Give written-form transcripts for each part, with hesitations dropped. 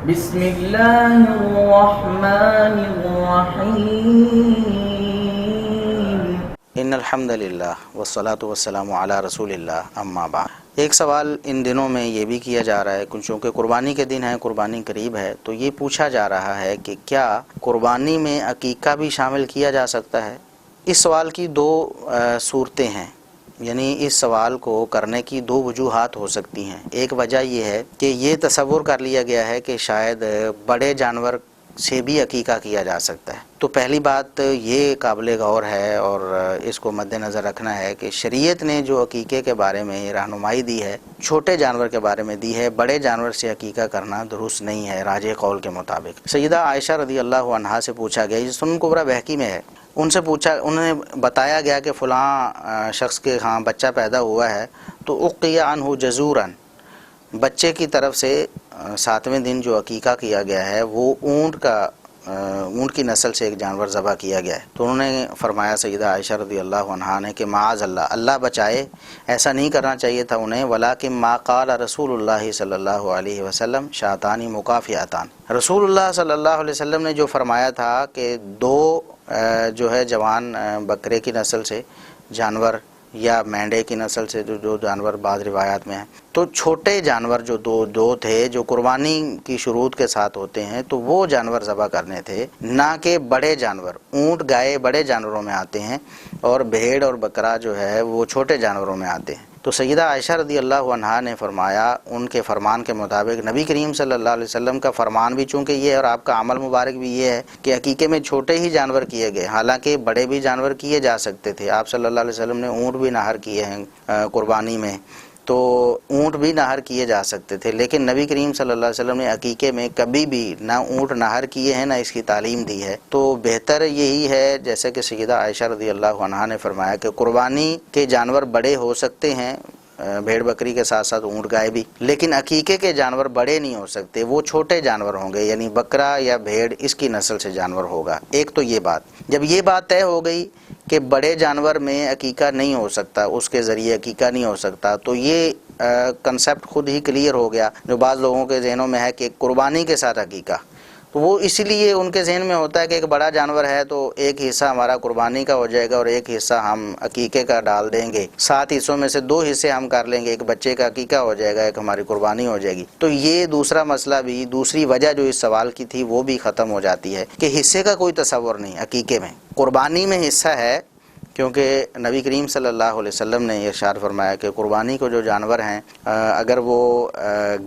بسم اللہ الرحمن الرحیم ان الحمد للہ والصلاة والسلام علی رسول اللہ اما بعد۔ ایک سوال ان دنوں میں یہ بھی کیا جا رہا ہے، چونکہ قربانی کے دن ہے، قربانی قریب ہے، تو یہ پوچھا جا رہا ہے کہ کیا قربانی میں عقیقہ بھی شامل کیا جا سکتا ہے؟ اس سوال کی دو صورتیں ہیں، یعنی اس سوال کو کرنے کی دو وجوہات ہو سکتی ہیں۔ ایک وجہ یہ ہے کہ یہ تصور کر لیا گیا ہے کہ شاید بڑے جانور سے بھی عقیقہ کیا جا سکتا ہے۔ تو پہلی بات یہ قابل غور ہے اور اس کو مد نظر رکھنا ہے کہ شریعت نے جو عقیقے کے بارے میں رہنمائی دی ہے، چھوٹے جانور کے بارے میں دی ہے، بڑے جانور سے عقیقہ کرنا درست نہیں ہے راجح قول کے مطابق۔ سیدہ عائشہ رضی اللہ عنہا سے پوچھا گیا، یہ سنن کبریٰ بہقی میں ہے، ان سے پوچھا، انہیں بتایا گیا کہ فلاں شخص کے ہاں بچہ پیدا ہوا ہے تو اقی عنہ جزوراً، بچے کی طرف سے 7ویں دن جو عقیقہ کیا گیا ہے وہ اونٹ کی نسل سے ایک جانور ذبح کیا گیا ہے۔ تو انہوں نے فرمایا سیدہ عائشہ رضی اللہ عنہا نے کہ معاذ اللہ، اللہ بچائے، ایسا نہیں کرنا چاہیے تھا انہیں، ولیکن ما قال رسول اللہ صلی اللہ علیہ وسلم شاتان مکافئتان، رسول اللہ صلی اللہ علیہ وسلم نے جو فرمایا تھا کہ دو جو ہے جوان بکرے کی نسل سے جانور یا مینڈے کی نسل سے جو جانور بعض روایات میں ہیں، تو چھوٹے جانور جو دو تھے جو قربانی کی شروط کے ساتھ ہوتے ہیں تو وہ جانور ذبح کرنے تھے، نہ کہ بڑے جانور۔ اونٹ گائے بڑے جانوروں میں آتے ہیں اور بھیڑ اور بکرا جو ہے وہ چھوٹے جانوروں میں آتے ہیں۔ تو سیدہ عائشہ رضی اللہ عنہا نے فرمایا، ان کے فرمان کے مطابق نبی کریم صلی اللہ علیہ وسلم کا فرمان بھی چونکہ یہ ہے اور آپ کا عمل مبارک بھی یہ ہے کہ عقیقے میں چھوٹے ہی جانور کیے گئے، حالانکہ بڑے بھی جانور کیے جا سکتے تھے۔ آپ صلی اللہ علیہ وسلم نے اونٹ بھی نہر کیے ہیں قربانی میں، تو اونٹ بھی نہر کیے جا سکتے تھے، لیکن نبی کریم صلی اللہ علیہ وسلم نے عقیقے میں کبھی بھی نہ اونٹ نہر کیے ہیں، نہ اس کی تعلیم دی ہے۔ تو بہتر یہی ہے جیسے کہ سیدہ عائشہ رضی اللہ عنہا نے فرمایا کہ قربانی کے جانور بڑے ہو سکتے ہیں، بھیڑ بکری کے ساتھ ساتھ اونٹ گائے بھی، لیکن عقیقے کے جانور بڑے نہیں ہو سکتے، وہ چھوٹے جانور ہوں گے، یعنی بکرا یا بھیڑ اس کی نسل سے جانور ہوگا۔ ایک تو یہ بات، جب یہ بات طے ہو گئی کہ بڑے جانور میں عقیقہ نہیں ہو سکتا، اس کے ذریعے عقیقہ نہیں ہو سکتا، تو یہ کنسیپٹ خود ہی کلیئر ہو گیا جو بعض لوگوں کے ذہنوں میں ہے کہ قربانی کے ساتھ عقیقہ، تو وہ اسی لیے ان کے ذہن میں ہوتا ہے کہ ایک بڑا جانور ہے تو ایک حصہ ہمارا قربانی کا ہو جائے گا اور ایک حصہ ہم عقیقے کا ڈال دیں گے، 7 حصوں میں سے 2 حصے ہم کر لیں گے، ایک بچے کا عقیقہ ہو جائے گا، ایک ہماری قربانی ہو جائے گی۔ تو یہ دوسرا مسئلہ بھی، دوسری وجہ جو اس سوال کی تھی وہ بھی ختم ہو جاتی ہے کہ حصے کا کوئی تصور نہیں عقیقے میں۔ قربانی میں حصہ ہے، کیونکہ نبی کریم صلی اللہ علیہ وسلم نے یہ ارشاد فرمایا کہ قربانی کو جو جانور ہیں اگر وہ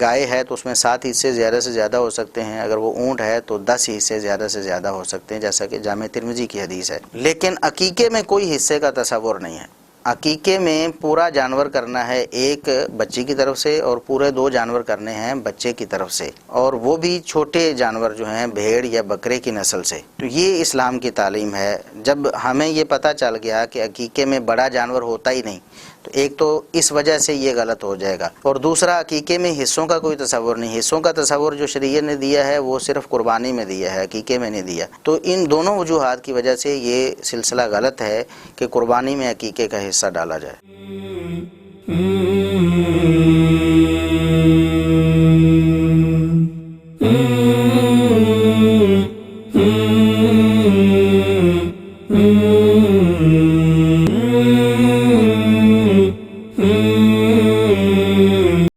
گائے ہے تو اس میں 7 حصے زیادہ سے زیادہ ہو سکتے ہیں، اگر وہ اونٹ ہے تو 10 حصے زیادہ سے زیادہ ہو سکتے ہیں، جیسا کہ جامع ترمذی کی حدیث ہے۔ لیکن عقیقے میں کوئی حصے کا تصور نہیں ہے۔ عقیقے میں پورا جانور کرنا ہے ایک بچی کی طرف سے اور پورے 2 جانور کرنے ہیں بچے کی طرف سے، اور وہ بھی چھوٹے جانور جو ہیں بھیڑ یا بکرے کی نسل سے۔ تو یہ اسلام کی تعلیم ہے۔ جب ہمیں یہ پتہ چل گیا کہ عقیقے میں بڑا جانور ہوتا ہی نہیں، تو ایک تو اس وجہ سے یہ غلط ہو جائے گا، اور دوسرا عقیقے میں حصوں کا کوئی تصور نہیں۔ حصوں کا تصور جو شریعت نے دیا ہے وہ صرف قربانی میں دیا ہے، عقیقے میں نہیں دیا۔ تو ان دونوں وجوہات کی وجہ سے یہ سلسلہ غلط ہے کہ قربانی میں عقیقے کا حصہ ڈالا جائے۔